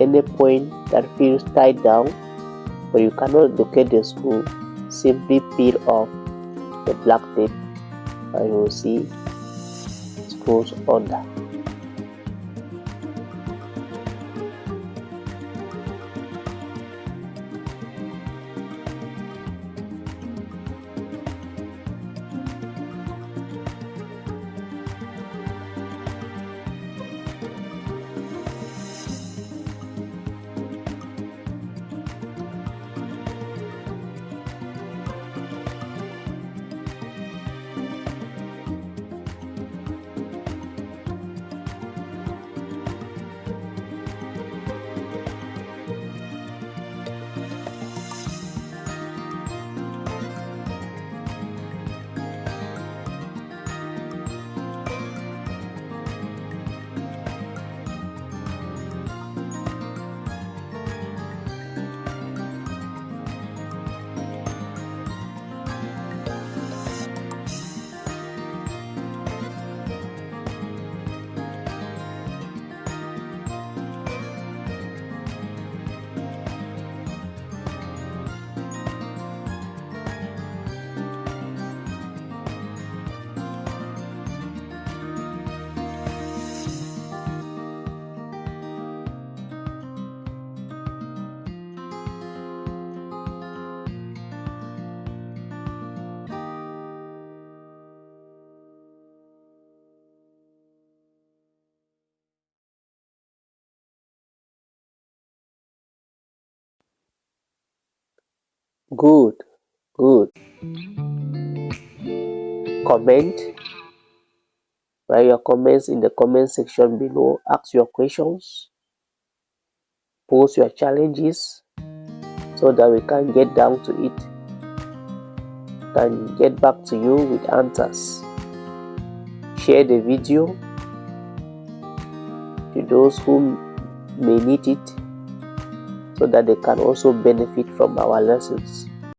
any point that feels tied down but you cannot locate the screw, simply peel off the black tape and you will see screws under. Good, good. Comment. Write your comments in the comment section below. Ask your questions. Post your challenges so that we can get down to it. Can get back to you with answers. Share the video to those who may need it so that they can also benefit from our lessons.